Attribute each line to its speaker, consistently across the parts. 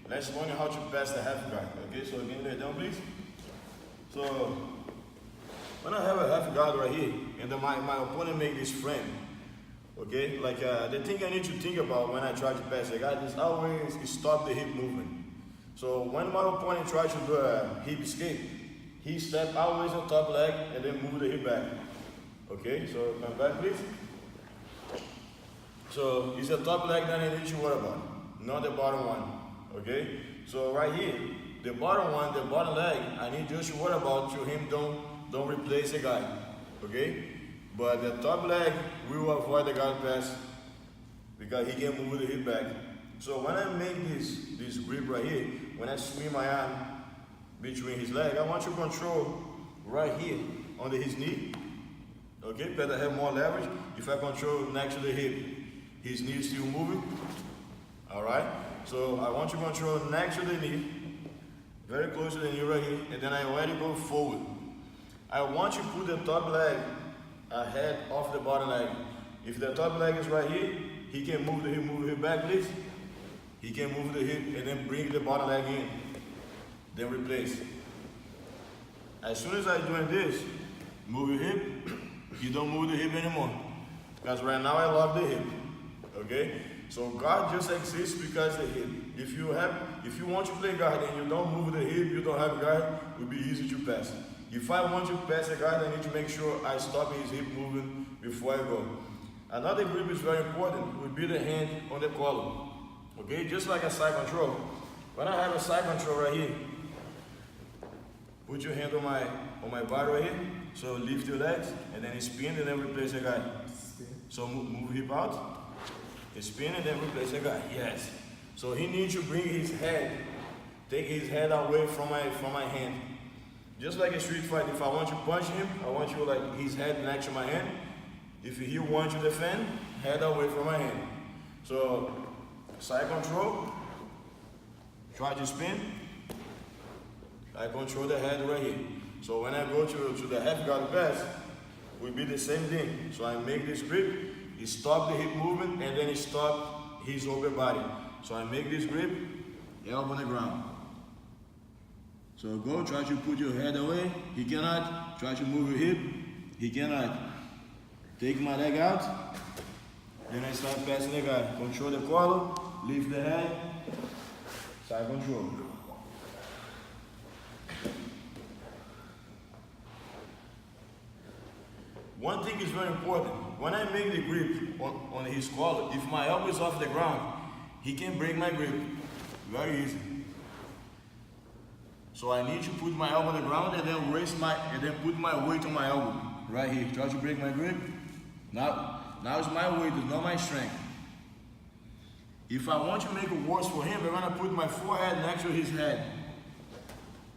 Speaker 1: let's learn how to pass the half guard. Okay, so again, lay down, please. So when I have a half guard right here, and then my opponent make this frame, okay, like the thing I need to think about when I try to pass the guard is always stop the hip movement. So when my opponent tries to do a hip escape, he step always on top leg and then move the hip back. Okay, so come back, please. So it's the top leg that I need to worry about, not the bottom one. Okay, so right here, the bottom one, the bottom leg, I need just to worry about to him don't replace the guy. Okay, but the top leg we will avoid the guard pass because he can move the hip back. So when I make this grip right here, when I swing my arm between his leg, I want to control right here under his knee. Okay, better have more leverage. If I control next to the hip, his knee is still moving. All right, so I want to control next to the knee, very close to the knee right here, and then I already go forward. I want to put the top leg ahead of the bottom leg. If the top leg is right here, he can move the hip back, please. He can move the hip and then bring the bottom leg in, then replace. As soon as I'm doing this, move your hip, you don't move the hip anymore. Because right now I lock the hip, okay? So guard just exists because the hip. If you want to play guard and you don't move the hip, you don't have guard, it will be easy to pass. If I want to pass a guard, I need to make sure I stop his hip moving before I go. Another grip is very important, will be the hand on the collar. Okay, just like a side control. When I have a side control right here, put your hand on my body right here. So lift your legs and then spin and then replace the guy. So move hip out, spin and then replace the guy. Yes. So he needs to bring his head, take his head away from my hand. Just like a street fight, if I want to punch him, I want you like his head next to my hand. If he wants to defend, head away from my hand. So side control, try to spin, I control the head right here. So when I go to the half guard pass, will be the same thing. So I make this grip, stop the hip movement, and then stop his upper body. So I make this grip, elbow on the ground. So go, try to put your head away, he cannot. Try to move your hip, he cannot. Take my leg out, then I start passing the guy. Control the collar, lift the head, side control. One thing is very important. When I make the grip on his collar, if my elbow is off the ground, he can break my grip. Very easy. So I need to put my elbow on the ground and then put my weight on my elbow. Right here. Try to break my grip. Now it's my weight, it's not my strength. If I want to make it worse for him, I'm gonna put my forehead next to his head.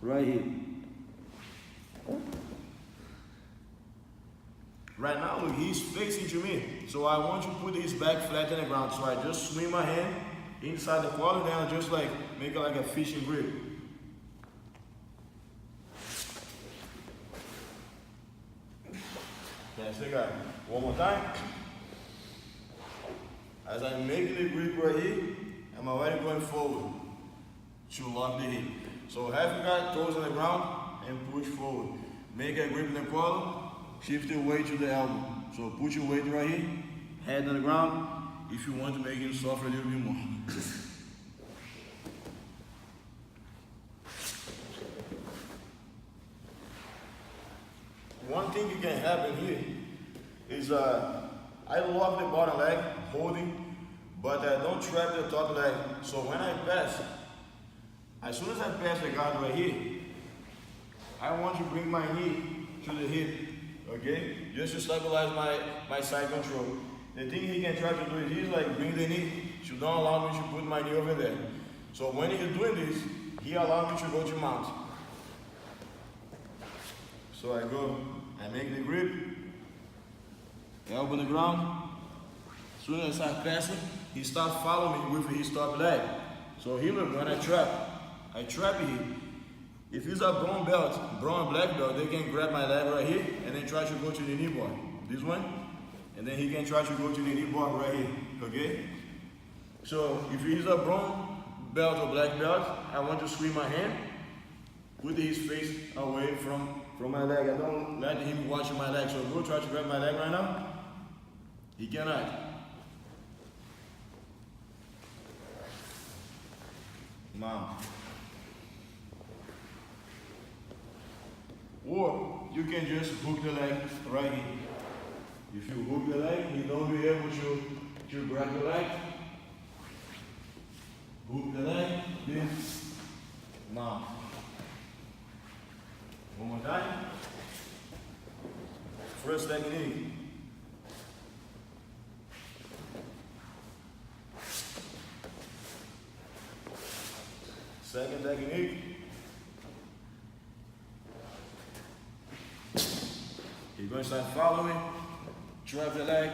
Speaker 1: Right here. Right now, he's facing to me, so I want to put his back flat on the ground. So I just swing my hand inside the collar, then I just like make it like a fishing grip. That's the guy. One more time. As I'm making the grip right here, I'm already going forward to lock the hip. So half the guy, toes on the ground, and push forward. Make a grip in the collar. Shift your weight to the elbow. So put your weight right here, head on the ground, if you want to make him suffer a little bit more. One thing that can happen here is I lock the bottom leg, holding, but I don't trap the top leg. So when I pass, as soon as I pass the guard right here, I want to bring my knee to the hip. Okay, just to stabilize my side control. The thing he can try to do is he's like bring the knee, to don't allow me to put my knee over there. So when he's doing this, he allows me to go to mount. So I make the grip, elbow on the ground. As soon as I start passing, he starts following me with his top leg. So he look, when I trap him. If he's a brown belt, brown black belt, they can grab my leg right here and then try to go to the knee bar. This one, and then he can try to go to the knee bar right here, okay? So if he's a brown belt or black belt, I want to swing my hand, put his face away from my leg. I don't let him watch my leg. So go try to grab my leg right now. He cannot. Mom. Or you can just hook the leg right here. If you hook the leg, he don't be able to grab the leg. Hook the leg, this. Now. One more time. First technique. Second technique. You're going to start following, trap the leg,